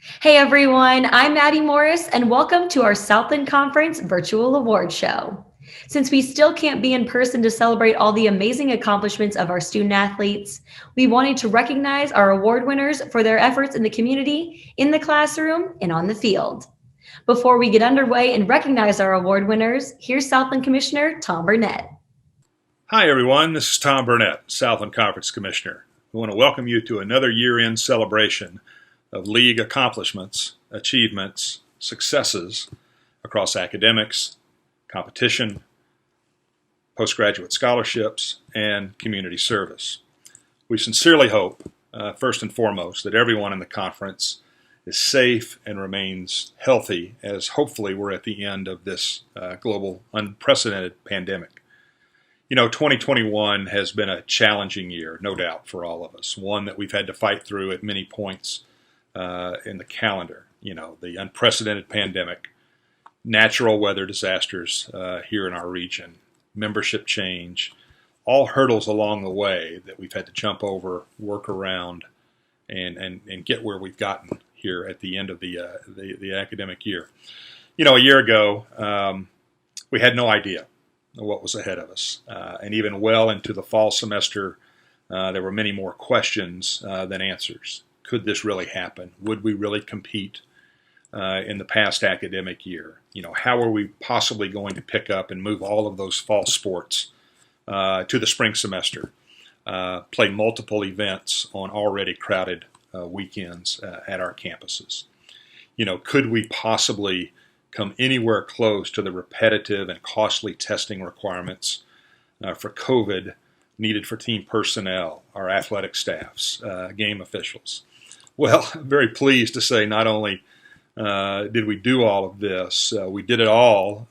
Hey everyone, I'm Maddie Morris, and welcome to our Southland Conference virtual award show. Since we still can't be in person to celebrate all the amazing accomplishments of our student athletes, we wanted to recognize our award winners for their efforts in the community, in the classroom, and on the field. Before we get underway and recognize our award winners, here's Southland Commissioner Tom Burnett. Hi everyone, this is Tom Burnett, Southland Conference Commissioner. I want to welcome you to another year-end celebration of league accomplishments, achievements, successes across academics, competition, postgraduate scholarships, and community service. We sincerely hope, first and foremost, that everyone in the conference is safe and remains healthy as hopefully we're at the end of this global unprecedented pandemic. 2021 has been a challenging year, no doubt, for all of us. One that we've had to fight through at many points in the calendar. The unprecedented pandemic, natural weather disasters here in our region, membership change, all hurdles along the way that we've had to jump over, work around, and get where we've gotten here at the end of the academic year. A year ago, we had no idea what was ahead of us. And even well into the fall semester, there were many more questions than answers. Could this really happen? Would we really compete in the past academic year? How are we possibly going to pick up and move all of those fall sports to the spring semester? Play multiple events on already crowded weekends at our campuses. Could we possibly come anywhere close to the repetitive and costly testing requirements for COVID needed for team personnel, our athletic staffs, game officials? Well, I'm very pleased to say not only did we do all of this, we did it all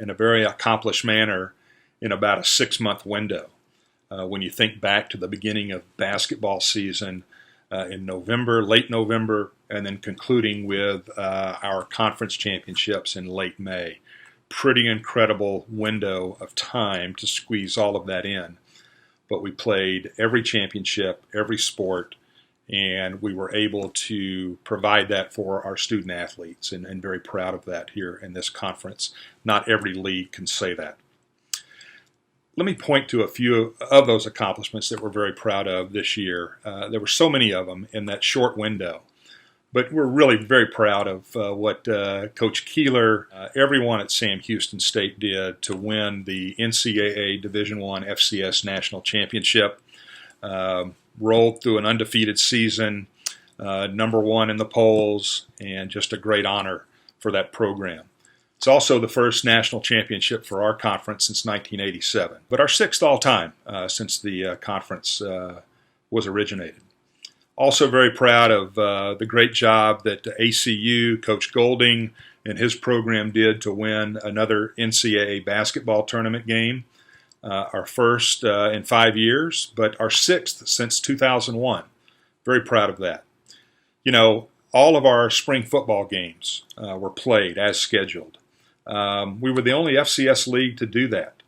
in a very accomplished manner in about a 6-month window. When you think back to the beginning of basketball season in November, late November, and then concluding with our conference championships in late May. Pretty incredible window of time to squeeze all of that in. But we played every championship, every sport, and we were able to provide that for our student athletes, and very proud of that here in this conference. Not every league can say that. Let me point to a few of those accomplishments that we're very proud of this year. There were so many of them in that short window, but we're really very proud of what Coach Keeler, everyone at Sam Houston State did to win the NCAA Division I FCS National Championship. Rolled through an undefeated season, number one in the polls, and just a great honor for that program. It's also the first national championship for our conference since 1987, but our sixth all-time since the conference was originated. Also very proud of the great job that ACU, Coach Golding, and his program did to win another NCAA basketball tournament game. Our first in 5 years, but our sixth since 2001. Very proud of that. All of our spring football games were played as scheduled. We were the only FCS league to do that.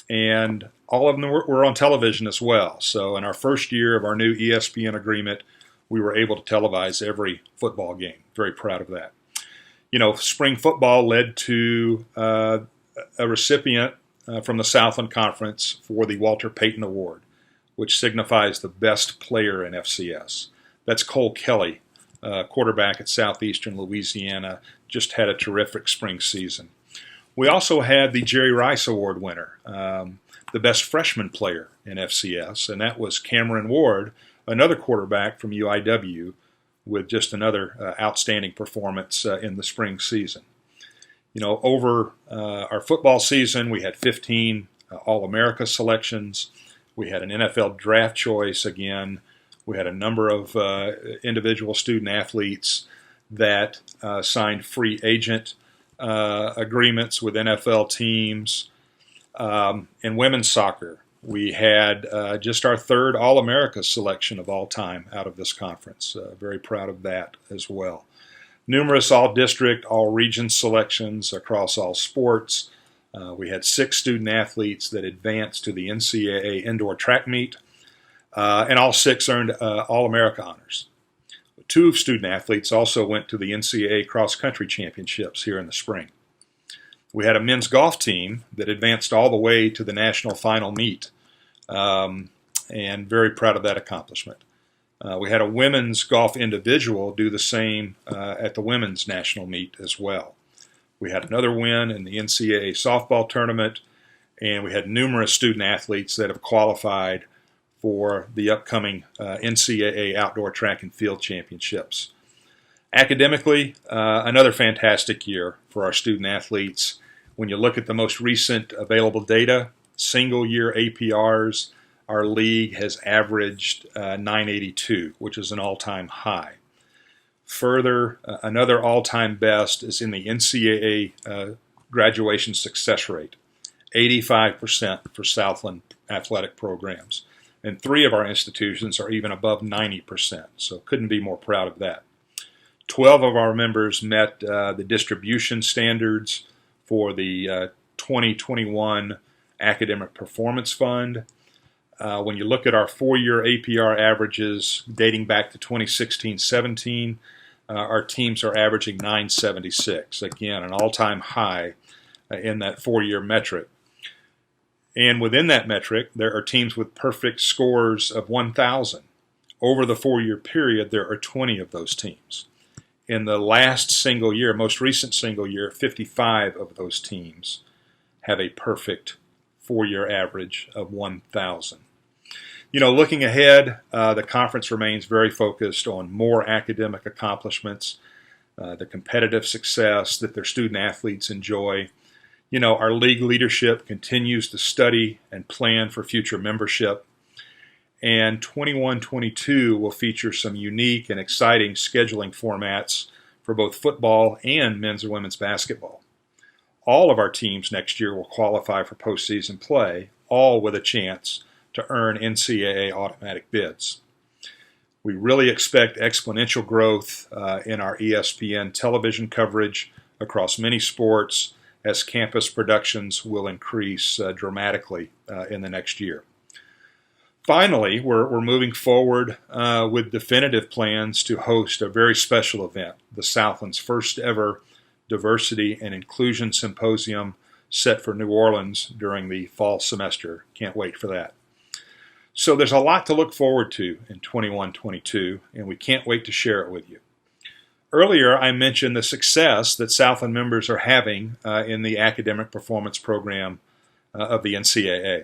And all of them were on television as well. So in our first year of our new ESPN agreement, we were able to televise every football game. Very proud of that. Spring football led to a recipient from the Southland Conference for the Walter Payton Award, which signifies the best player in FCS. That's Cole Kelly, quarterback at Southeastern Louisiana, just had a terrific spring season. We also had the Jerry Rice Award winner, the best freshman player in FCS, and that was Cameron Ward, another quarterback from UIW, with just another outstanding performance in the spring season. Over our football season, we had 15 All-America selections. We had an NFL draft choice again. We had a number of individual student athletes that signed free agent agreements with NFL teams. In women's soccer, we had just our third All-America selection of all time out of this conference. Very proud of that as well. Numerous all-district, all-region selections across all sports. We had 6 student athletes that advanced to the NCAA indoor track meet, and all 6 earned All-America honors. two student athletes also went to the NCAA cross-country championships here in the spring. We had a men's golf team that advanced all the way to the national final meet, and very proud of that accomplishment. We had a women's golf individual do the same at the women's national meet as well. We had another win in the NCAA softball tournament, and we had numerous student athletes that have qualified for the upcoming NCAA Outdoor Track and Field Championships. Academically, another fantastic year for our student athletes. When you look at the most recent available data, single-year APRs, our league has averaged 982, which is an all-time high. Further, another all-time best is in the NCAA graduation success rate, 85% for Southland athletic programs. And 3 of our institutions are even above 90%, so couldn't be more proud of that. 12 of our members met the distribution standards for the 2021 Academic Performance Fund. When you look at our 4-year APR averages dating back to 2016-17, our teams are averaging 976. Again, an all-time high in that 4-year metric. And within that metric, there are teams with perfect scores of 1,000. Over the 4-year period, there are 20 of those teams. In the last single year, most recent single year, 55 of those teams have a perfect 4-year average of 1,000. You know, looking ahead, the conference remains very focused on more academic accomplishments, the competitive success that their student athletes enjoy. You know, our league leadership continues to study and plan for future membership. And 21-22 will feature some unique and exciting scheduling formats for both football and men's and women's basketball. All of our teams next year will qualify for postseason play, all with a chance to earn NCAA automatic bids. We really expect exponential growth in our ESPN television coverage across many sports as campus productions will increase dramatically in the next year. Finally, we're moving forward with definitive plans to host a very special event, the Southland's first ever Diversity and Inclusion Symposium set for New Orleans during the fall semester. Can't wait for that. So there's a lot to look forward to in 21-22, and we can't wait to share it with you. Earlier, I mentioned the success that Southland members are having in the academic performance program of the NCAA.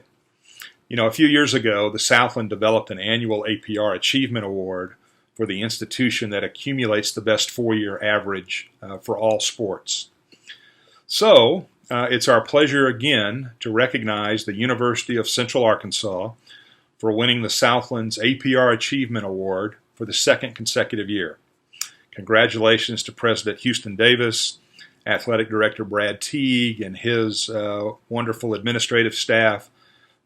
You know, a few years ago, the Southland developed an annual APR Achievement Award for the institution that accumulates the best 4-year average for all sports. So, it's our pleasure again to recognize the University of Central Arkansas for winning the Southland's APR Achievement Award for the 2nd consecutive year. Congratulations to President Houston Davis, Athletic Director Brad Teague, and his wonderful administrative staff,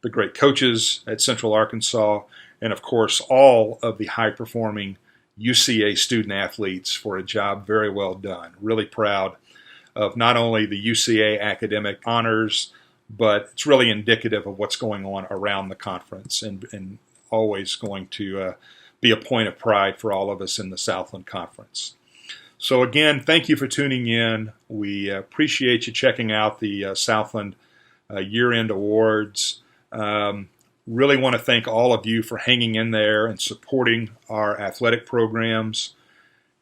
the great coaches at Central Arkansas, and of course all of the high-performing UCA student athletes for a job very well done. Really proud of not only the UCA academic honors, but it's really indicative of what's going on around the conference and always going to be a point of pride for all of us in the Southland Conference. So again, thank you for tuning in. We appreciate you checking out the Southland year-end awards. Really want to thank all of you for hanging in there and supporting our athletic programs.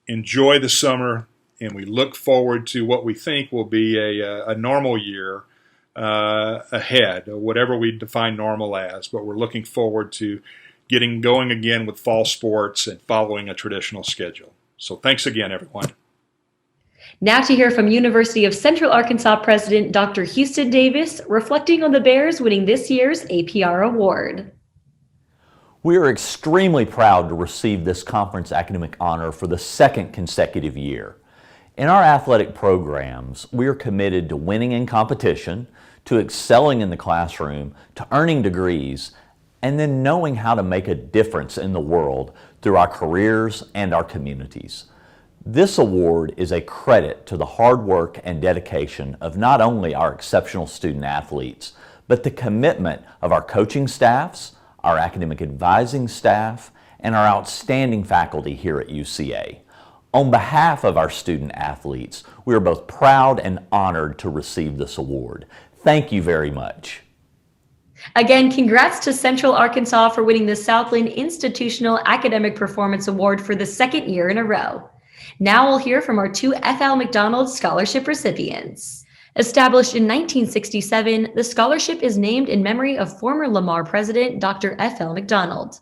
Enjoy the summer, and we look forward to what we think will be a normal year ahead, whatever we define normal as. But we're looking forward to getting going again with fall sports and following a traditional schedule. So thanks again, everyone. Now to hear from University of Central Arkansas President Dr. Houston Davis, reflecting on the Bears winning this year's APR award. We are extremely proud to receive this conference academic honor for the 2nd consecutive year. In our athletic programs, we are committed to winning in competition, to excelling in the classroom, to earning degrees, and then knowing how to make a difference in the world through our careers and our communities. This award is a credit to the hard work and dedication of not only our exceptional student athletes, but the commitment of our coaching staffs, our academic advising staff, and our outstanding faculty here at UCA. On behalf of our student athletes, we are both proud and honored to receive this award. Thank you very much. Again, congrats to Central Arkansas for winning the Southland Institutional Academic Performance Award for the second year in a row. Now we'll hear from our two F.L. McDonald Scholarship recipients. Established in 1967, the scholarship is named in memory of former Lamar president Dr. F.L. McDonald.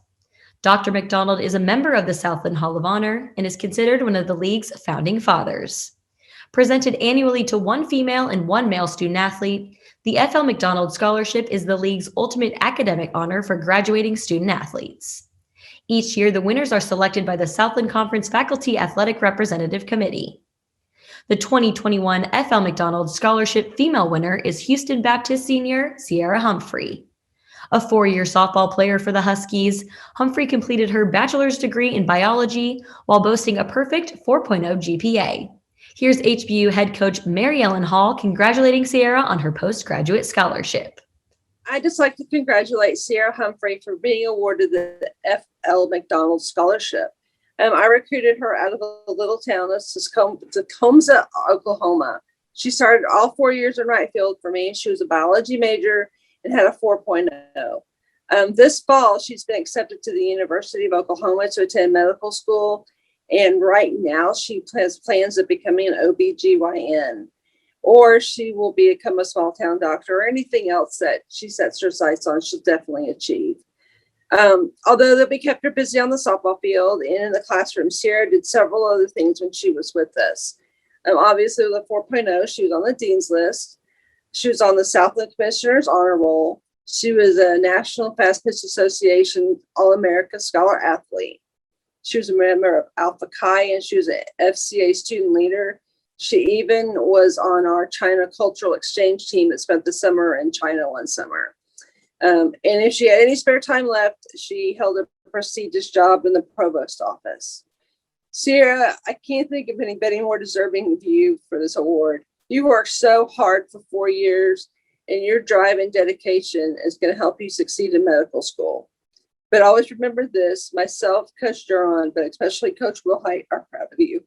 Dr. McDonald is a member of the Southland Hall of Honor and is considered one of the league's founding fathers. Presented annually to one female and one male student athlete, the F.L. McDonald Scholarship is the league's ultimate academic honor for graduating student athletes. Each year, the winners are selected by the Southland Conference Faculty Athletic Representative Committee. The 2021 F.L. McDonald Scholarship female winner is Houston Baptist senior Sierra Humphrey. A four-year softball player for the Huskies, Humphrey completed her bachelor's degree in biology while boasting a perfect 4.0 GPA. Here's HBU head coach Mary Ellen Hall congratulating Sierra on her postgraduate scholarship. I'd just like to congratulate Sierra Humphrey for being awarded the F.L. McDonald Scholarship. I recruited her out of a little town of Tecumseh, Oklahoma. She started all 4 years in right field for me. She was a biology major and had a 4.0. This fall, she's been accepted to the University of Oklahoma to attend medical school. And right now, she has plans of becoming an OBGYN. Or she will become a small town doctor, or anything else that she sets her sights on, she'll definitely achieve. Although they'll be kept her busy on the softball field and in the classroom, Sierra did several other things when she was with us. Obviously, with a 4.0, she was on the dean's list. She was on the Southland Commissioner's Honor Roll. She was a National Fast Pitch Association All-America Scholar Athlete. She was a member of Alpha Chi, and she was an FCA student leader. She even was on our China cultural exchange team that spent the summer in China one summer. And if she had any spare time left, she held a prestigious job in the provost office. Sierra, I can't think of anybody more deserving of you for this award. You worked so hard for 4 years, and your drive and dedication is going to help you succeed in medical school. But always remember this, myself, Coach Duran, but especially Coach Wilhite, are proud of you.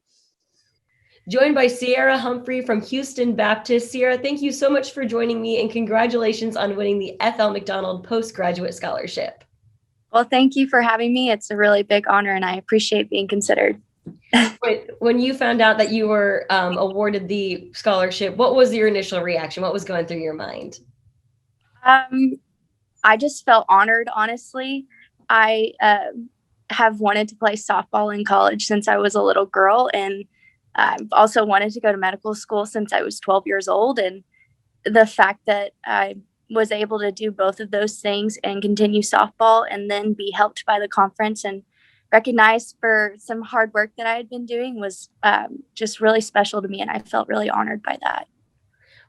Joined by Sierra Humphrey from Houston Baptist. Sierra, thank you so much for joining me, and congratulations on winning the F.L. McDonald Postgraduate Scholarship. Well, thank you for having me. It's a really big honor, and I appreciate being considered. When you found out that you were awarded the scholarship, what was your initial reaction? What was going through your mind? I just felt honored, honestly. I have wanted to play softball in college since I was a little girl, and I've also wanted to go to medical school since I was 12 years old. And the fact that I was able to do both of those things and continue softball and then be helped by the conference and recognized for some hard work that I had been doing was just really special to me. And I felt really honored by that.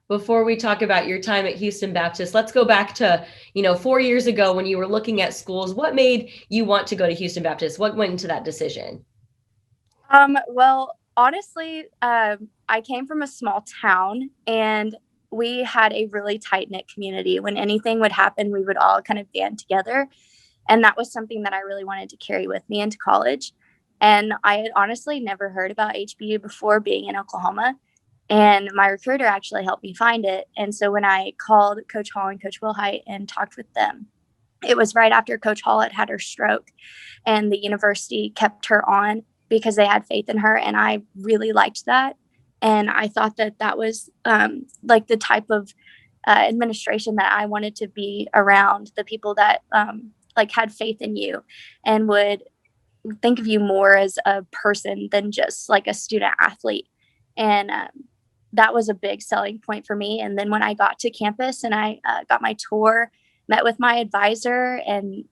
Before we talk about your time at Houston Baptist, let's go back to, 4 years ago when you were looking at schools. What made you want to go to Houston Baptist? What went into that decision? Well, honestly, I came from a small town, and we had a really tight-knit community. When anything would happen, we would all kind of band together. And that was something that I really wanted to carry with me into college. And I had honestly never heard about HBU before being in Oklahoma. And my recruiter actually helped me find it. And so when I called Coach Hall and Coach Wilhite and talked with them, it was right after Coach Hall had her stroke, and the university kept her on because they had faith in her. And I really liked that. And I thought that that was like the type of administration that I wanted to be around, the people that like had faith in you and would think of you more as a person than just like a student athlete. And that was a big selling point for me. And then when I got to campus and I got my tour, met with my advisor, and,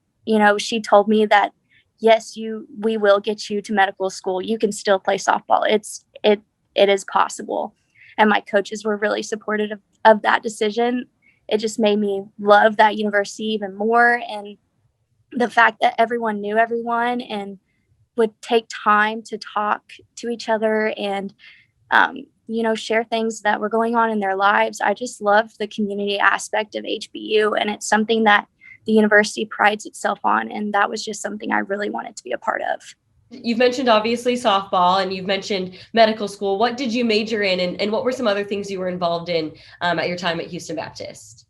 she told me that, yes, we will get you to medical school. You can still play softball. It is possible. And my coaches were really supportive of that decision. It just made me love that university even more. And the fact that everyone knew everyone and would take time to talk to each other and, share things that were going on in their lives. I just loved the community aspect of HBU. And it's something that the university prides itself on. And that was just something I really wanted to be a part of. You've mentioned obviously softball and you've mentioned medical school. What did you major in, and what were some other things you were involved in at your time at Houston Baptist?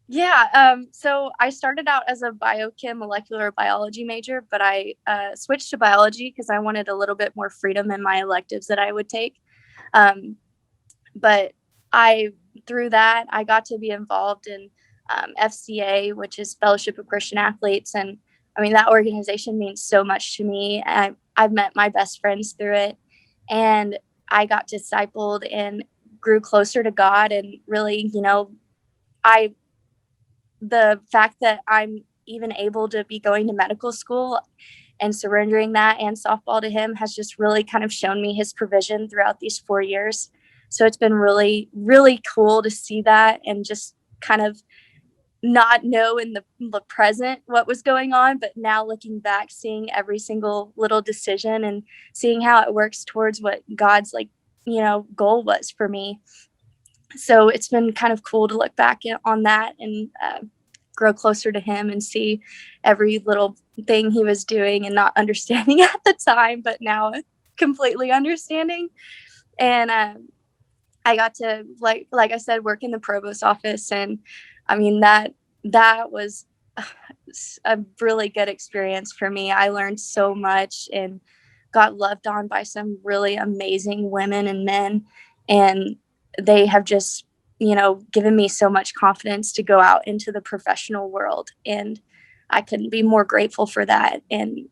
Yeah, so I started out as a biochem molecular biology major, but I switched to biology because I wanted a little bit more freedom in my electives that I would take. But through that, I got to be involved in FCA, which is Fellowship of Christian Athletes. And I mean, that organization means so much to me. I've met my best friends through it, and I got discipled and grew closer to God. And really, the fact that I'm even able to be going to medical school and surrendering that and softball to him has just really kind of shown me his provision throughout these 4 years. So it's been really, really cool to see that and just kind of not know in the present what was going on, but now looking back, seeing every single little decision and seeing how it works towards what God's goal was for me. So it's been kind of cool to look back on that and grow closer to him and see every little thing he was doing and not understanding at the time, but now completely understanding. And I got to, like I said, work in the provost office. And I mean, that was a really good experience for me. I learned so much and got loved on by some really amazing women and men. And they have just, given me so much confidence to go out into the professional world. And I couldn't be more grateful for that. And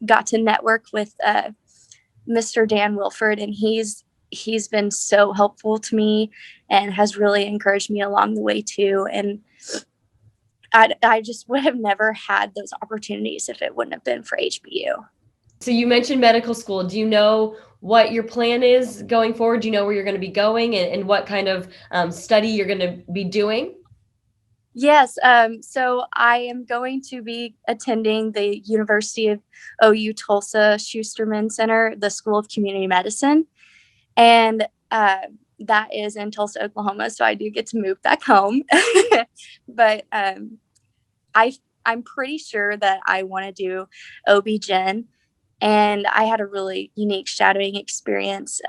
got to network with Mr. Dan Wilford, and he's been so helpful to me and has really encouraged me along the way too. And I just would have never had those opportunities if it wouldn't have been for HBU. So you mentioned medical school. Do you know what your plan is going forward? Do you know where you're going to be going and what kind of study you're going to be doing? Yes. So I am going to be attending the University of OU Tulsa Schusterman Center, the School of Community Medicine. And that is in Tulsa, Oklahoma. So I do get to move back home. But I'm pretty sure that I want to do OB-GYN. And I had a really unique shadowing experience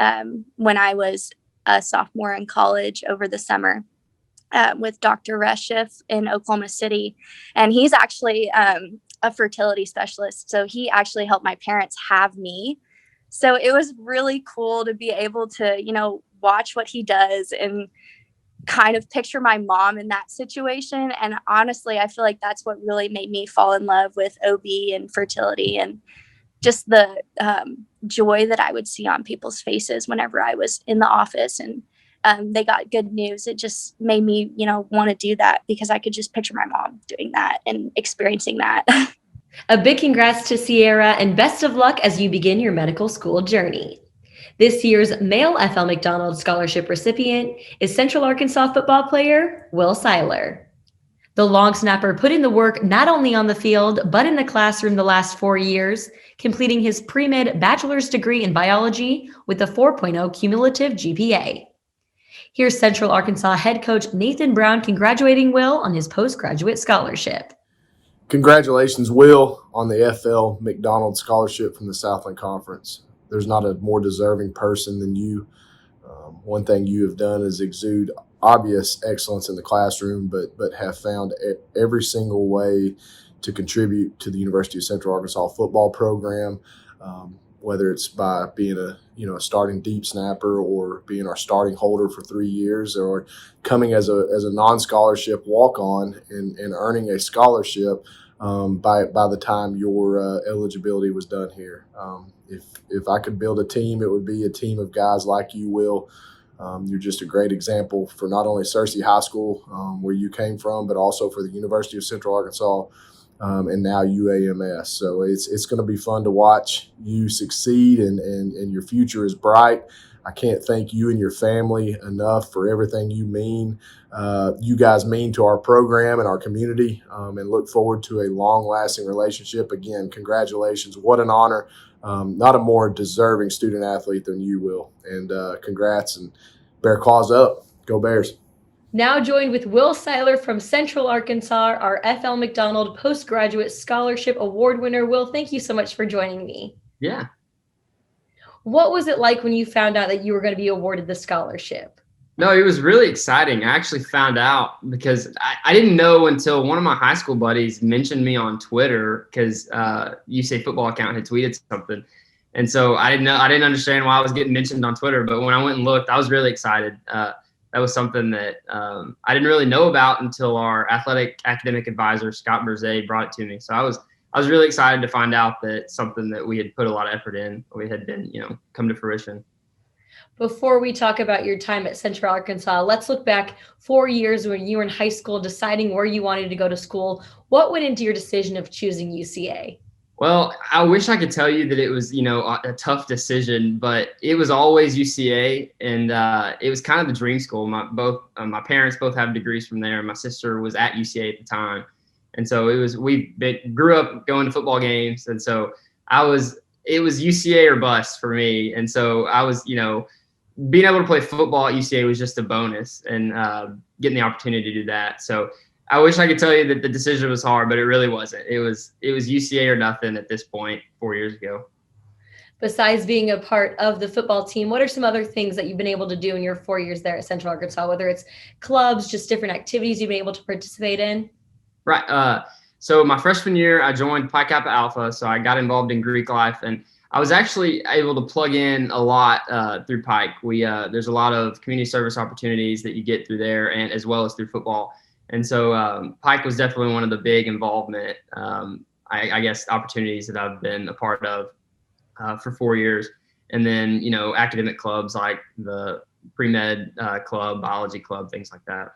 when I was a sophomore in college over the summer with Dr. Reshif in Oklahoma City. And he's actually a fertility specialist. So he actually helped my parents have me. So it was really cool to be able to, watch what he does and kind of picture my mom in that situation. And honestly, I feel like that's what really made me fall in love with OB and fertility and just the joy that I would see on people's faces whenever I was in the office and they got good news. It just made me, want to do that because I could just picture my mom doing that and experiencing that. A big congrats to Sierra and best of luck as you begin your medical school journey. This year's male FL McDonald Scholarship recipient is Central Arkansas football player Will Seiler. The long snapper put in the work not only on the field, but in the classroom the last 4 years, completing his pre-med bachelor's degree in biology with a 4.0 cumulative GPA. Here's Central Arkansas head coach Nathan Brown congratulating Will on his postgraduate scholarship. Congratulations, Will, on the FL McDonald Scholarship from the Southland Conference. There's not a more deserving person than you. One thing you have done is exude obvious excellence in the classroom, but have found every single way to contribute to the University of Central Arkansas football program, whether it's by being a starting deep snapper or being our starting holder for 3 years or coming as a non-scholarship walk-on and earning a scholarship by the time your eligibility was done here. If I could build a team, it would be a team of guys like you, Will. You're just a great example for not only Searcy High School, where you came from, but also for the University of Central Arkansas and now UAMS. So it's going to be fun to watch you succeed, and your future is bright. I can't thank you and your family enough for everything you guys mean to our program and our community, and look forward to a long-lasting relationship. Again, congratulations. What an honor. Not a more deserving student athlete than you, Will. And congrats, and Bear Claws up. Go Bears. Now joined with Will Seiler from Central Arkansas, our F.L. McDonald Postgraduate Scholarship Award winner. Will, thank you so much for joining me. Yeah. What was it like when you found out that you were going to be awarded the scholarship? No, it was really exciting. I actually found out because I didn't know until one of my high school buddies mentioned me on Twitter because UCA football account had tweeted something. And so I didn't understand why I was getting mentioned on Twitter. But when I went and looked, I was really excited. That was something that I didn't really know about until our athletic academic advisor, Scott Berzay, brought it to me. So I was really excited to find out that something that we had put a lot of effort in, we had been, come to fruition. Before we talk about your time at Central Arkansas, let's look back 4 years when you were in high school deciding where you wanted to go to school. What went into your decision of choosing UCA? Well, I wish I could tell you that it was, a tough decision, but it was always UCA, and it was kind of the dream school. My parents both have degrees from there. My sister was at UCA at the time, and so we grew up going to football games, and so it was UCA or bust for me, and so I was, being able to play football at UCA was just a bonus, and getting the opportunity to do that. So I wish I could tell you that the decision was hard, but it really wasn't. It was UCA or nothing at this point 4 years ago. Besides being a part of the football team, what are some other things that you've been able to do in your 4 years there at Central Arkansas, whether it's clubs, just different activities you've been able to participate in? Right. So my freshman year, I joined Pi Kappa Alpha, so I got involved in Greek life, and I was actually able to plug in a lot through Pike. There's a lot of community service opportunities that you get through there, and as well as through football. And so Pike was definitely one of the big involvement, I guess, opportunities that I've been a part of for 4 years. And then, academic clubs like the pre-med club, biology club, things like that.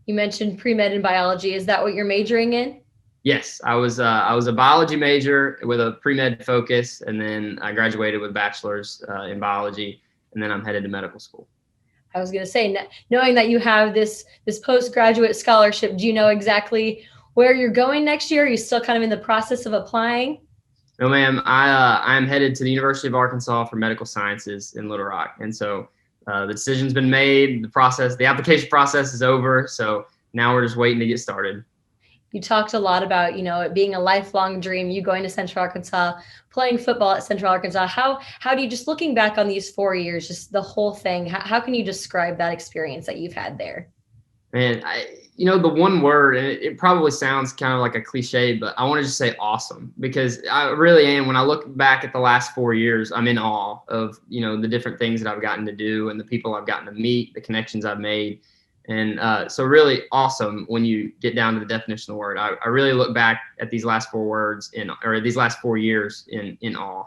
You mentioned pre-med and biology. Is that what you're majoring in? Yes, I was a biology major with a pre-med focus, and then I graduated with a bachelor's in biology, and then I'm headed to medical school. I was going to say, knowing that you have this postgraduate scholarship, do you know exactly where you're going next year? Are you still kind of in the process of applying? No, ma'am. I'm headed to the University of Arkansas for medical sciences in Little Rock. And so the decision's been made. The application process is over. So now we're just waiting to get started. You talked a lot about, it being a lifelong dream, you going to Central Arkansas, playing football at Central Arkansas. How do you, just looking back on these 4 years, just the whole thing, how can you describe that experience that you've had there? Man, the one word, and it probably sounds kind of like a cliche, but I want to just say awesome, because I really am. When I look back at the last 4 years, I'm in awe of, the different things that I've gotten to do and the people I've gotten to meet, the connections I've made. And so really awesome when you get down to the definition of the word. I really look back at these last 4 words these last 4 years in awe.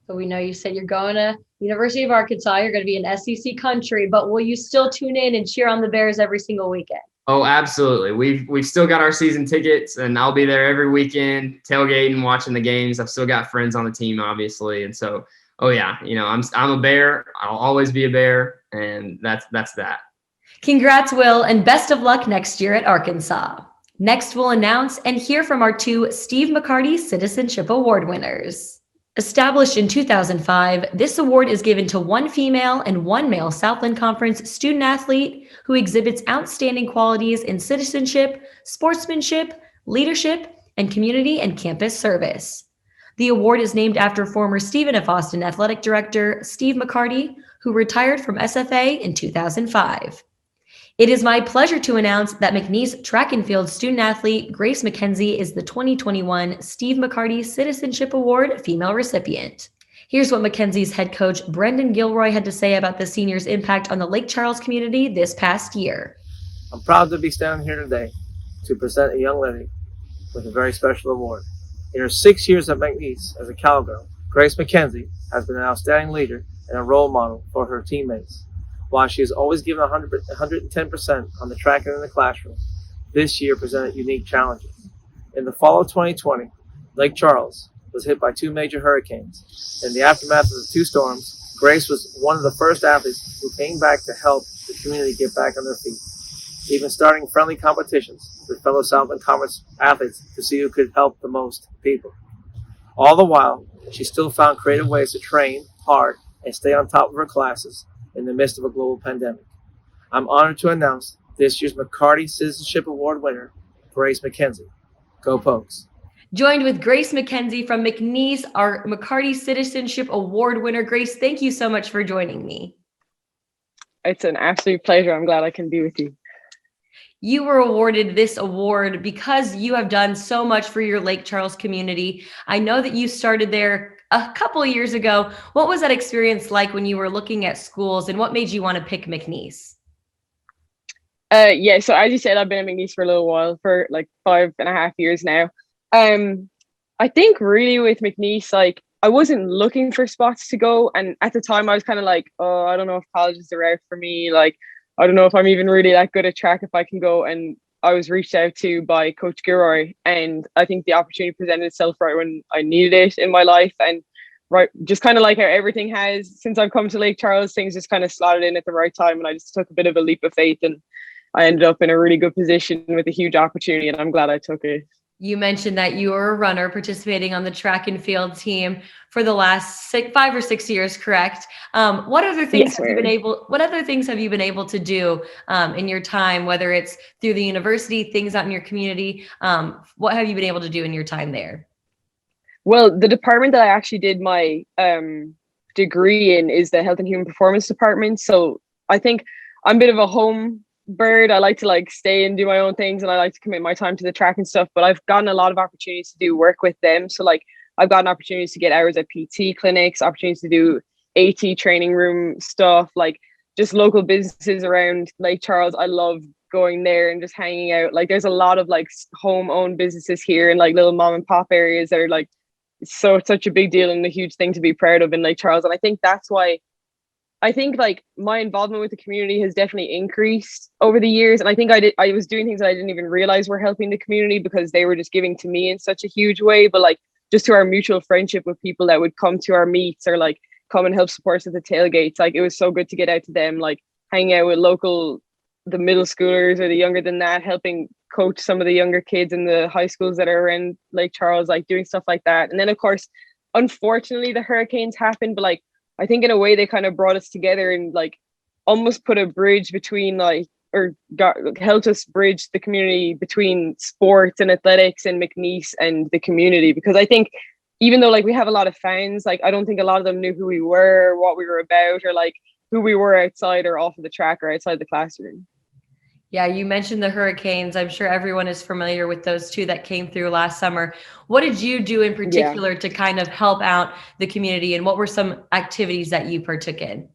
So we know you said you're going to University of Arkansas, you're going to be in SEC country, but will you still tune in and cheer on the Bears every single weekend? Oh, absolutely. We've still got our season tickets, and I'll be there every weekend, tailgating, watching the games. I've still got friends on the team, obviously. And so, oh yeah, I'm a Bear. I'll always be a Bear. And that's that. Congrats, Will, and best of luck next year at Arkansas. Next, we'll announce and hear from our 2 Steve McCarty Citizenship Award winners. Established in 2005, this award is given to 1 female and 1 male Southland Conference student athlete who exhibits outstanding qualities in citizenship, sportsmanship, leadership, and community and campus service. The award is named after former Stephen F. Austin athletic director Steve McCarty, who retired from SFA in 2005. It is my pleasure to announce that McNeese track and field student athlete Grace McKenzie is the 2021 Steve McCarty Citizenship Award female recipient. Here's what McKenzie's head coach Brendan Gilroy had to say about the seniors' impact on the Lake Charles community this past year. I'm proud to be standing here today to present a young lady with a very special award. In her 6 years at McNeese as a cowgirl, Grace McKenzie has been an outstanding leader and a role model for her teammates. While she has always given 110% on the track and in the classroom, this year presented unique challenges. In the fall of 2020, Lake Charles was hit by 2 major hurricanes. In the aftermath of the 2 storms, Grace was one of the first athletes who came back to help the community get back on their feet, even starting friendly competitions with fellow Southland Conference athletes to see who could help the most people. All the while, she still found creative ways to train hard and stay on top of her classes in the midst of a global pandemic. I'm honored to announce this year's McCarty Citizenship Award winner, Grace McKenzie. Go Pokes. Joined with Grace McKenzie from McNeese, our McCarty Citizenship Award winner. Grace, thank you so much for joining me. It's an absolute pleasure. I'm glad I can be with you. You were awarded this award because you have done so much for your Lake Charles community. I know that you started there a couple of years ago. What was that experience like when you were looking at schools, and what made you want to pick McNeese? Yeah, so as you said, I've been at McNeese for a little while, for like 5.5 years now. I think really with McNeese, like I wasn't looking for spots to go, and at the time I was kind of like, oh, I don't know if college is the route for me. Like, I don't know if I'm even really that good at track if I can go. And I was reached out to by Coach Gilroy, and I think the opportunity presented itself right when I needed it in my life. And right, just kind of like how everything has since I've come to Lake Charles, things just kind of slotted in at the right time, and I just took a bit of a leap of faith, and I ended up in a really good position with a huge opportunity, and I'm glad I took it. You mentioned that you were a runner participating on the track and field team for the last 5 or 6 years, correct? What other things have you been able? What other things have you been able to do in your time, whether it's through the university, things out in your community? What have you been able to do in your time there? Well, the department that I actually did my degree in is the Health and Human Performance department. So I think I'm a bit of a home bird. I like to like stay and do my own things, and I like to commit my time to the track and stuff, but I've gotten a lot of opportunities to do work with them. So like I've gotten opportunities to get hours at PT clinics, opportunities to do AT training room stuff, like just local businesses around Lake Charles. I love going there and just hanging out. Like there's a lot of like home owned businesses here in like little mom and pop areas that are like such a big deal and a huge thing to be proud of in Lake Charles. And I think that's why I think like my involvement with the community has definitely increased over the years. And I think I was doing things that I didn't even realize were helping the community because they were just giving to me in such a huge way. But like just to our mutual friendship with people that would come to our meets or like come and help support us at the tailgates. Like it was so good to get out to them, like hanging out with the middle schoolers or the younger than that, helping coach some of the younger kids in the high schools that are around Lake Charles, like doing stuff like that. And then of course, unfortunately the hurricanes happened, but like I think in a way they kind of brought us together and like almost put a bridge between helped us bridge the community between sports and athletics and McNeese and the community. Because I think even though like we have a lot of fans, like I don't think a lot of them knew who we were, what we were about, or like who we were outside or off of the track or outside the classroom. Yeah, you mentioned the hurricanes. I'm sure everyone is familiar with those two that came through last summer. What did you do in particular to kind of help out the community, and what were some activities that you partook in?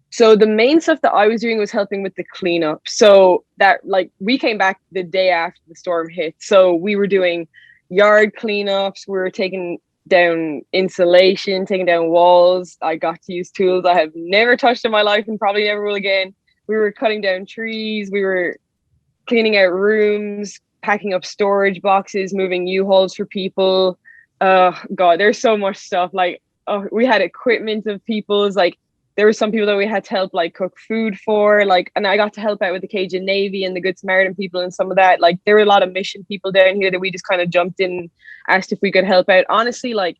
So the main stuff that I was doing was helping with the cleanup. So that like we came back the day after the storm hit. So we were doing yard cleanups. We were taking down insulation, taking down walls. I got to use tools I have never touched in my life and probably never will again. We were cutting down trees. We were cleaning out rooms, packing up storage boxes, moving U-Hauls for people. God, there's so much stuff. Like, we had equipment of people's. Like, there were some people that we had to help, like, cook food for. Like, and I got to help out with the Cajun Navy and the Good Samaritan people and some of that. Like, there were a lot of mission people down here that we just kind of jumped in, asked if we could help out. Honestly, like,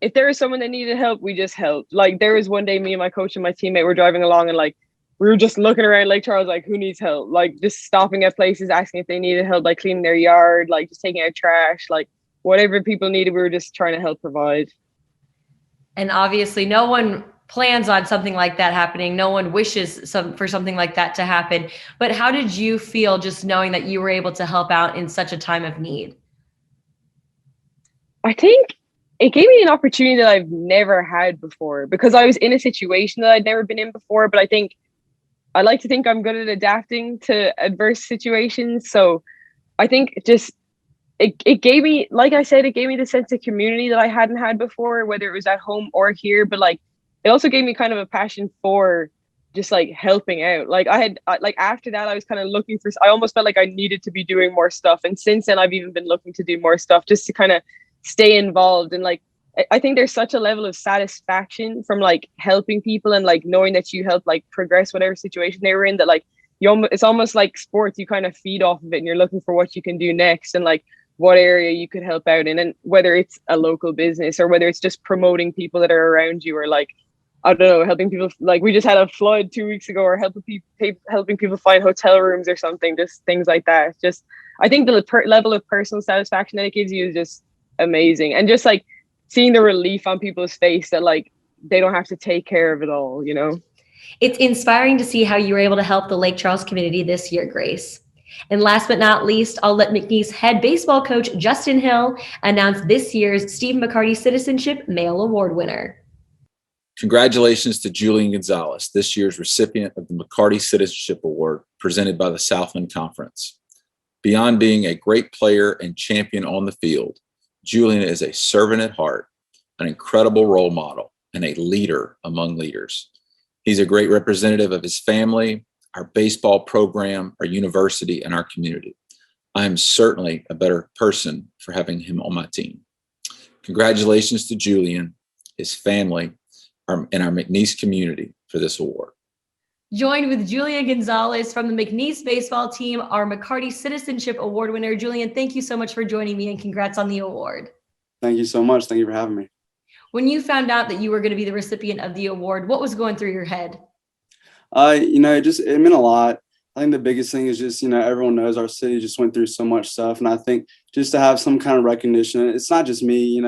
if there was someone that needed help, we just helped. Like, there was one day me and my coach and my teammate were driving along and, like, we were just looking around Lake Charles, like, who needs help? Like, just stopping at places, asking if they needed help, like cleaning their yard, like just taking out trash, like whatever people needed, we were just trying to help provide. And obviously no one plans on something like that happening. No one wishes for something like that to happen. But how did you feel just knowing that you were able to help out in such a time of need? I think it gave me an opportunity that I've never had before because I was in a situation that I'd never been in before. But I think I like to think I'm good at adapting to adverse situations. So I think it gave me, like I said, it gave me the sense of community that I hadn't had before, whether it was at home or here. But like, it also gave me kind of a passion for just like helping out. Like like after that, I was kind of I almost felt like I needed to be doing more stuff. And since then I've even been looking to do more stuff just to kind of stay involved. And like, I think there's such a level of satisfaction from like helping people and like knowing that you help like progress whatever situation they were in, that like it's almost like sports. You kind of feed off of it and you're looking for what you can do next and like what area you could help out in, and whether it's a local business or whether it's just promoting people that are around you or like I don't know, helping people, like we just had a flood 2 weeks ago, or helping people find hotel rooms or something, just things like that. Just, I think the level of personal satisfaction that it gives you is just amazing. And just like seeing the relief on people's face that like they don't have to take care of it all, you know? It's inspiring to see how you were able to help the Lake Charles community this year, Grace. And last but not least, I'll let McNeese head baseball coach Justin Hill announce this year's Steve McCarty Citizenship Male Award winner. Congratulations to Julian Gonzalez, this year's recipient of the McCarty Citizenship Award presented by the Southland Conference. Beyond being a great player and champion on the field, Julian is a servant at heart, an incredible role model, and a leader among leaders. He's a great representative of his family, our baseball program, our university, and our community. I am certainly a better person for having him on my team. Congratulations to Julian, his family, and our McNeese community for this award. Joined with Julian Gonzalez from the McNeese baseball team, our McCarty Citizenship Award winner. Julian, thank you so much for joining me and congrats on the award. Thank you so much. Thank you for having me. When you found out that you were going to be the recipient of the award, what was going through your head? It meant a lot. I think the biggest thing is just, everyone knows our city just went through so much stuff. And I think just to have some kind of recognition, it's not just me,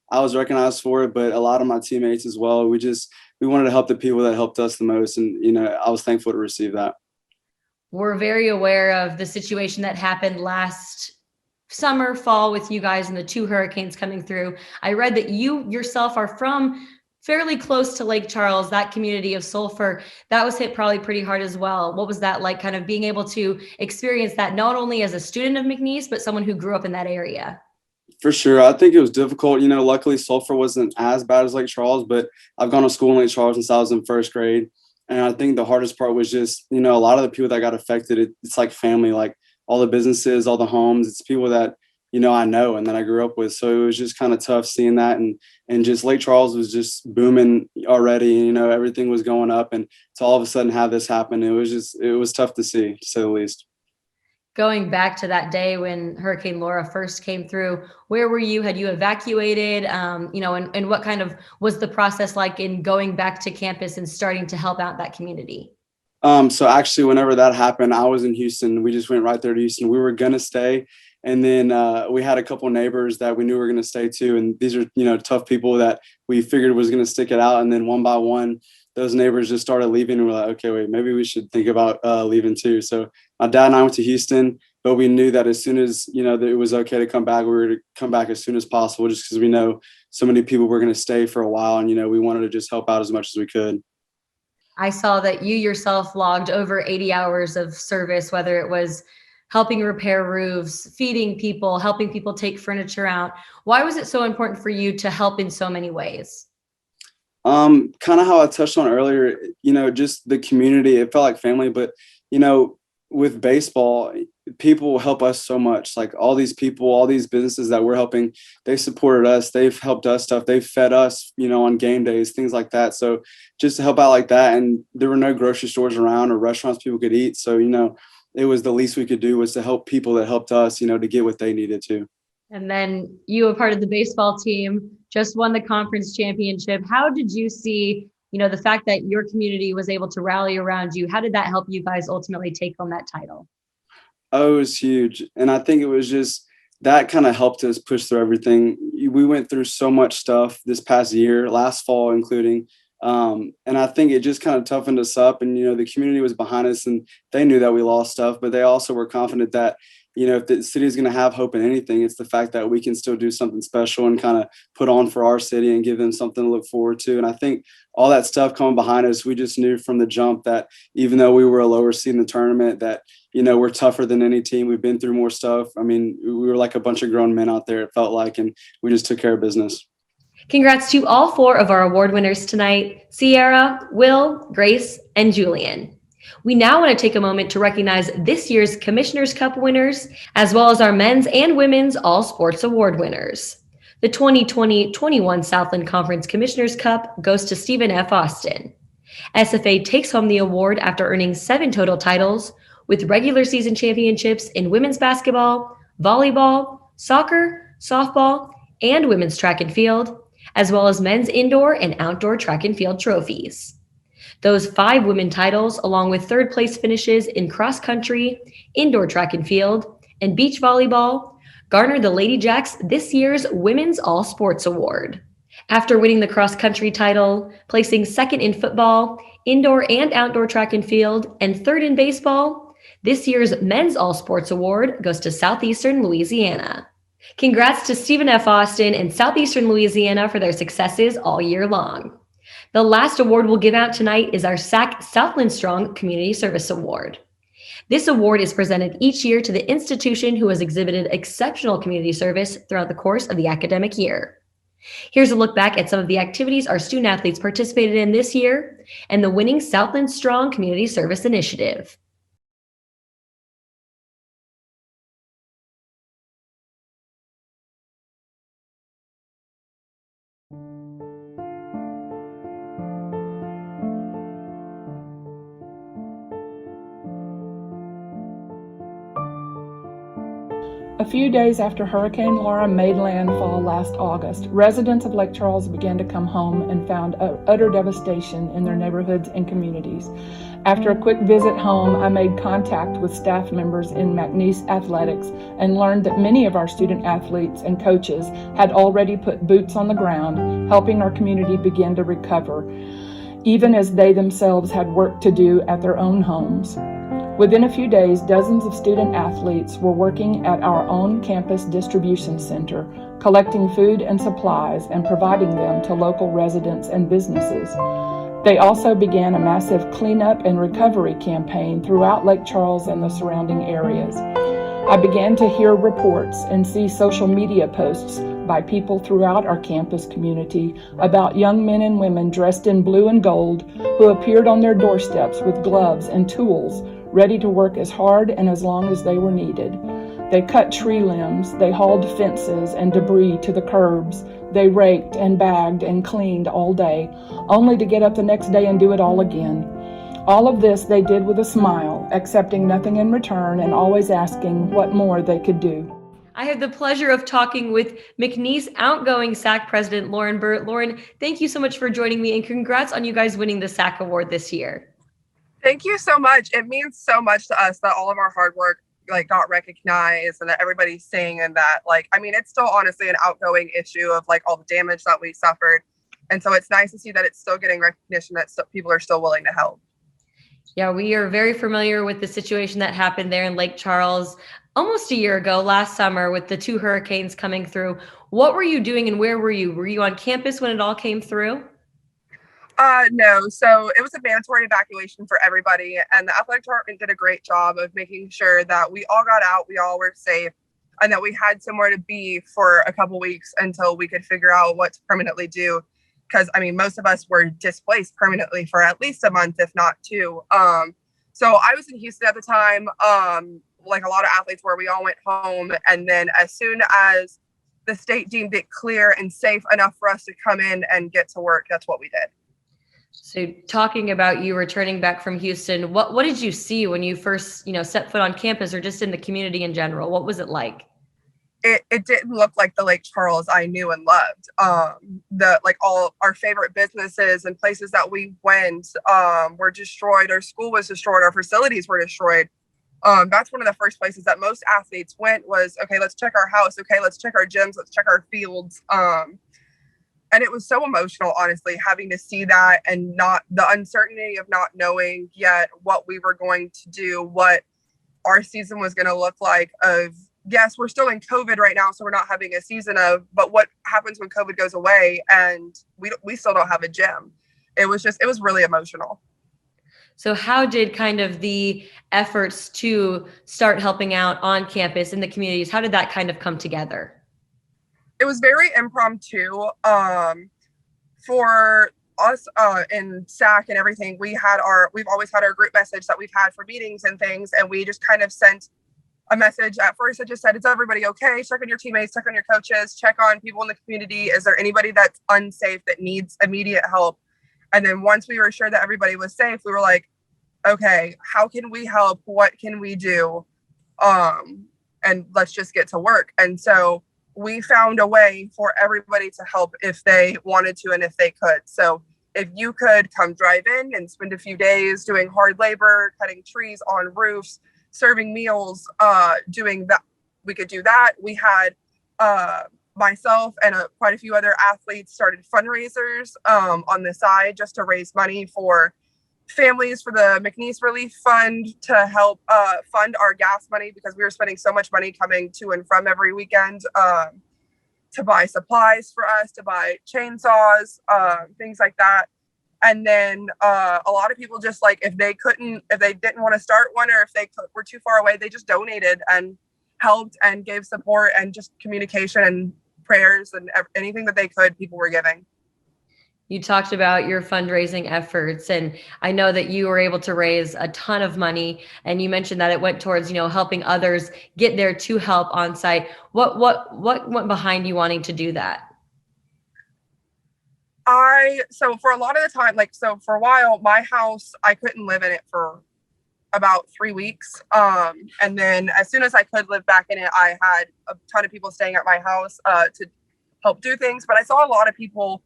I was recognized for it, but a lot of my teammates as well. We wanted to help the people that helped us the most. And, I was thankful to receive that. We're very aware of the situation that happened last summer, fall with you guys and the 2 hurricanes coming through. I read that you yourself are from fairly close to Lake Charles, that community of Sulphur. That was hit probably pretty hard as well. What was that like, kind of being able to experience that not only as a student of McNeese, but someone who grew up in that area? For sure. I think it was difficult. Luckily Sulphur wasn't as bad as Lake Charles, but I've gone to school in Lake Charles since I was in 1st grade. And I think the hardest part was just, a lot of the people that got affected, it's like family, like all the businesses, all the homes, it's people that, I know and that I grew up with. So it was just kind of tough seeing that. And just Lake Charles was just booming already. Everything was going up. And to all of a sudden have this happen, it was tough to see, to say the least. Going back to that day when Hurricane Laura first came through, where were you? Had you evacuated? And what kind of was the process like in going back to campus and starting to help out that community? So actually, whenever that happened, I was in Houston. We just went right there to Houston. We were going to stay. And then we had a couple neighbors that we knew were going to stay too. And these are, tough people that we figured was going to stick it out. And then one by one, those neighbors just started leaving. And we're like, okay, wait, maybe we should think about leaving too. So my dad and I went to Houston, but we knew that as soon as, that it was okay to come back, we were to come back as soon as possible, just because we know so many people were going to stay for a while. And, we wanted to just help out as much as we could. I saw that you yourself logged over 80 hours of service, whether it was helping repair roofs, feeding people, helping people take furniture out. Why was it so important for you to help in so many ways? Kind of how I touched on earlier, just the community, it felt like family, but, with baseball, people help us so much. Like all these people, all these businesses that we're helping, they supported us. They've helped us stuff. They've fed us, on game days, things like that. So just to help out like that. And there were no grocery stores around or restaurants people could eat. So, it was the least we could do was to help people that helped us, to get what they needed to. And then you, a part of the baseball team, just won the conference championship. How did you see, the fact that your community was able to rally around you? How did that help you guys ultimately take home that title? Oh, it was huge. And I think it was just that kind of helped us push through everything. We went through so much stuff this past year, last fall including. And I think it just kind of toughened us up. And, the community was behind us and they knew that we lost stuff, but they also were confident that, if the city is going to have hope in anything, it's the fact that we can still do something special and kind of put on for our city and give them something to look forward to. And I think all that stuff coming behind us, we just knew from the jump that even though we were a lower seed in the tournament, that, we're tougher than any team. We've been through more stuff. I mean, we were like a bunch of grown men out there, it felt like, and we just took care of business. Congrats to all 4 of our award winners tonight, Sierra, Will, Grace, and Julian. We now want to take a moment to recognize this year's Commissioner's Cup winners, as well as our men's and women's all sports award winners. The 2020-21 Southland Conference Commissioner's Cup goes to Stephen F. Austin. SFA takes home the award after earning 7 total titles, with regular season championships in women's basketball, volleyball, soccer, softball, and women's track and field, as well as men's indoor and outdoor track and field trophies. Those 5 women titles, along with third place finishes in cross country, indoor track and field, and beach volleyball, garnered the Lady Jacks this year's Women's All Sports Award. After winning the cross country title, placing second in football, indoor and outdoor track and field, and third in baseball, this year's Men's All Sports Award goes to Southeastern Louisiana. Congrats to Stephen F. Austin and Southeastern Louisiana for their successes all year long. The last award we'll give out tonight is our SAC Southland Strong Community Service Award. This award is presented each year to the institution who has exhibited exceptional community service throughout the course of the academic year. Here's a look back at some of the activities our student athletes participated in this year and the winning Southland Strong Community Service Initiative. A few days after Hurricane Laura made landfall last August, residents of Lake Charles began to come home and found utter devastation in their neighborhoods and communities. After a quick visit home, I made contact with staff members in McNeese Athletics and learned that many of our student athletes and coaches had already put boots on the ground, helping our community begin to recover, even as they themselves had work to do at their own homes. Within a few days, dozens of student athletes were working at our own campus distribution center, collecting food and supplies and providing them to local residents and businesses. They also began a massive cleanup and recovery campaign throughout Lake Charles and the surrounding areas. I began to hear reports and see social media posts by people throughout our campus community about young men and women dressed in blue and gold who appeared on their doorsteps with gloves and tools, ready to work as hard and as long as they were needed. They cut tree limbs, they hauled fences and debris to the curbs, they raked and bagged and cleaned all day, only to get up the next day and do it all again. All of this they did with a smile, accepting nothing in return and always asking what more they could do. I had the pleasure of talking with McNeese outgoing SAC President Lauren Burt. Lauren, thank you so much for joining me and congrats on you guys winning the SAC Award this year. Thank you so much. It means so much to us that all of our hard work got recognized and that everybody's seeing, and that it's still honestly an outgoing issue of all the damage that we suffered. And so it's nice to see that it's still getting recognition, that people are still willing to help. Yeah, we are very familiar with the situation that happened there in Lake Charles almost a year ago, last summer, with the 2 hurricanes coming through. What were you doing and where were you? Were you on campus when it all came through? No. So it was a mandatory evacuation for everybody. And the athletic department did a great job of making sure that we all got out, we all were safe, and that we had somewhere to be for a couple weeks until we could figure out what to permanently do. Because, most of us were displaced permanently for at least a month, if not 2. So I was in Houston at the time, like a lot of athletes were. We all went home. And then as soon as the state deemed it clear and safe enough for us to come in and get to work, that's what we did. So talking about you returning back from Houston, what did you see when you first, set foot on campus or just in the community in general? What was it like? It didn't look like the Lake Charles I knew and loved. All our favorite businesses and places that we went were destroyed. Our school was destroyed. Our facilities were destroyed. That's one of the first places that most athletes went was, okay, let's check our house. Okay, let's check our gyms. Let's check our fields. And it was so emotional, honestly, having to see that and not the uncertainty of not knowing yet what we were going to do, what our season was going to look like. Yes, we're still in COVID right now, so we're not having a season but what happens when COVID goes away and we still don't have a gym? It was really emotional. So how did kind of the efforts to start helping out on campus in the communities, how did that kind of come together? It was very impromptu. For us in SAC and everything, we've always had our group message that we've had for meetings and things, and we just kind of sent a message. At first, it just said, "Is everybody okay? Check on your teammates, check on your coaches, check on people in the community. Is there anybody that's unsafe that needs immediate help?" And then once we were sure that everybody was safe, we were like, okay, how can we help? What can we do? And let's just get to work. And so we found a way for everybody to help if they wanted to and if they could. So if you could come drive in and spend a few days doing hard labor, cutting trees on roofs, serving meals, doing that, we could do that. We had myself and quite a few other athletes started fundraisers on the side just to raise money for families for the McNeese Relief Fund to help fund our gas money, because we were spending so much money coming to and from every weekend to buy supplies for us, to buy chainsaws, things like that. And then a lot of people just like, if they didn't want to start one, or if they were too far away, they just donated and helped and gave support and just communication and prayers and anything that they could, people were giving. You talked about your fundraising efforts, and I know that you were able to raise a ton of money, and you mentioned that it went towards, helping others get there to help on site. What went behind you wanting to do that? So for a lot of the time, for a while, my house, I couldn't live in it for about 3 weeks. And then as soon as I could live back in it, I had a ton of people staying at my house to help do things. But I saw a lot of people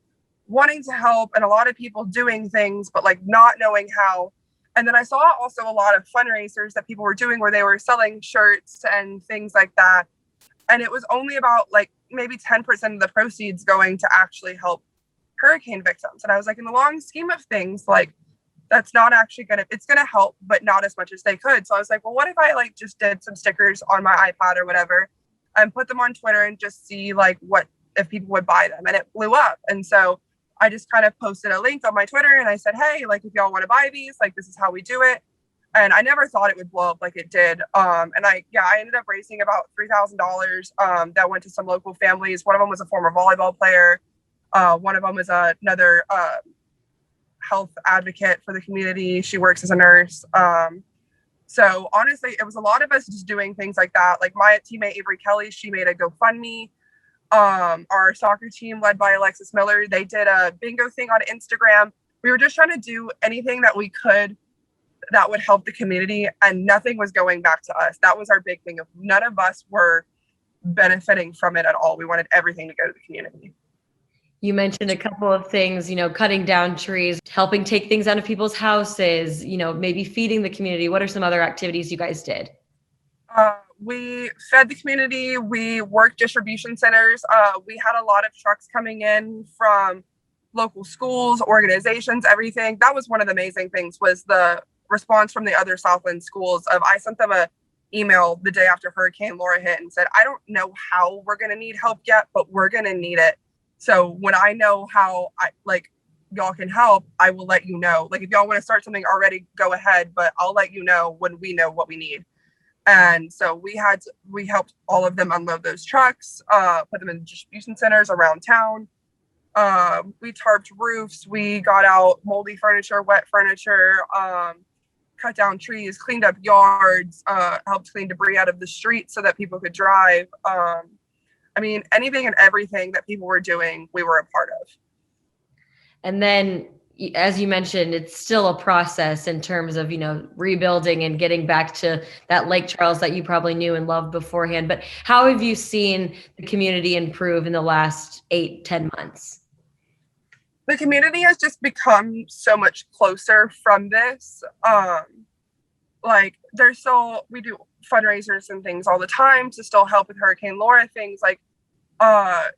wanting to help and a lot of people doing things, but not knowing how. And then I saw also a lot of fundraisers that people were doing where they were selling shirts and things like that. And it was only about maybe 10% of the proceeds going to actually help hurricane victims. And I was like, in the long scheme of things, that's not actually it's gonna help, but not as much as they could. So I was like, well, what if I just did some stickers on my iPad or whatever and put them on Twitter and just see what if people would buy them. And it blew up. And so I just kind of posted a link on my Twitter and I said, hey, if y'all want to buy these, this is how we do it. And I never thought it would blow up like it did. And I ended up raising about $3,000 that went to some local families. One of them was a former volleyball player. One of them was another health advocate for the community. She works as a nurse. So honestly, it was a lot of us just doing things like that. My teammate Avery Kelly, she made a GoFundMe. Our soccer team led by Alexis Miller, they did a bingo thing on Instagram. We were just trying to do anything that we could that would help the community, and nothing was going back to us. That was our big thing. None of us were benefiting from it at all. We wanted everything to go to the community. You mentioned a couple of things, cutting down trees, helping take things out of people's houses, maybe feeding the community. What are some other activities you guys did? We fed the community. We worked distribution centers. We had a lot of trucks coming in from local schools, organizations, everything. That was one of the amazing things, was the response from the other Southland schools. I sent them an email the day after Hurricane Laura hit and said, I don't know how we're going to need help yet, but we're going to need it. So when I know how y'all can help, I will let you know. If y'all want to start something already, go ahead, but I'll let you know when we know what we need. And so we helped all of them unload those trucks, put them in distribution centers around town. We tarped roofs. We got out moldy furniture, wet furniture, cut down trees, cleaned up yards, helped clean debris out of the streets so that people could drive. Anything and everything that people were doing, we were a part of. And then, as you mentioned, it's still a process in terms of, rebuilding and getting back to that Lake Charles that you probably knew and loved beforehand. But how have you seen the community improve in the last 8-10 months? The community has just become so much closer from this. We do fundraisers and things all the time to still help with Hurricane Laura things.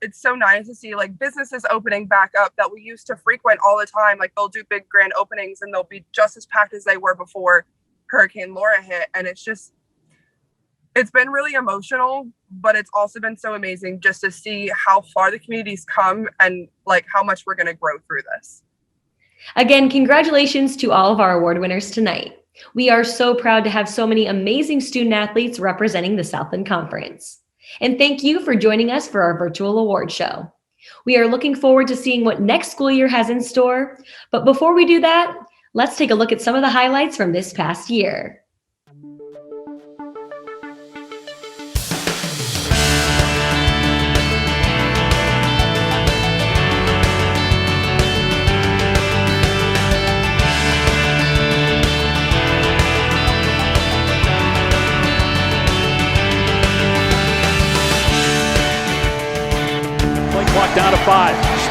It's so nice to see businesses opening back up that we used to frequent all the time. They'll do big grand openings and they'll be just as packed as they were before Hurricane Laura hit. And it's been really emotional, but it's also been so amazing just to see how far the community's come and how much we're going to grow through this. Again, congratulations to all of our award winners tonight. We are so proud to have so many amazing student athletes representing the Southland Conference. And thank you for joining us for our virtual award show. We are looking forward to seeing what next school year has in store. But before we do that, let's take a look at some of the highlights from this past year.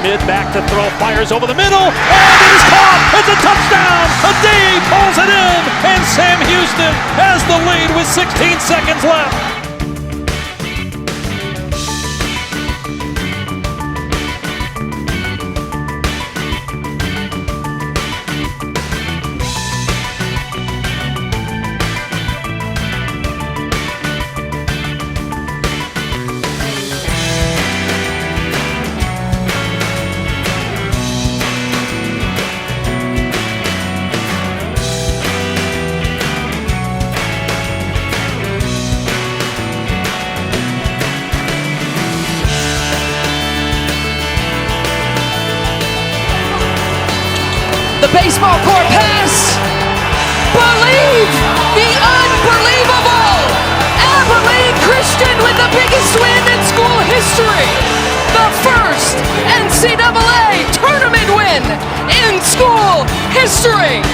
mid, back to throw, fires over the middle, and it is caught. It's a touchdown. Adee pulls it in, and Sam Houston has the lead with 16 seconds left. Baseball court pass. Believe the unbelievable. Abilene Christian with the biggest win in school history. The first NCAA tournament win in school history.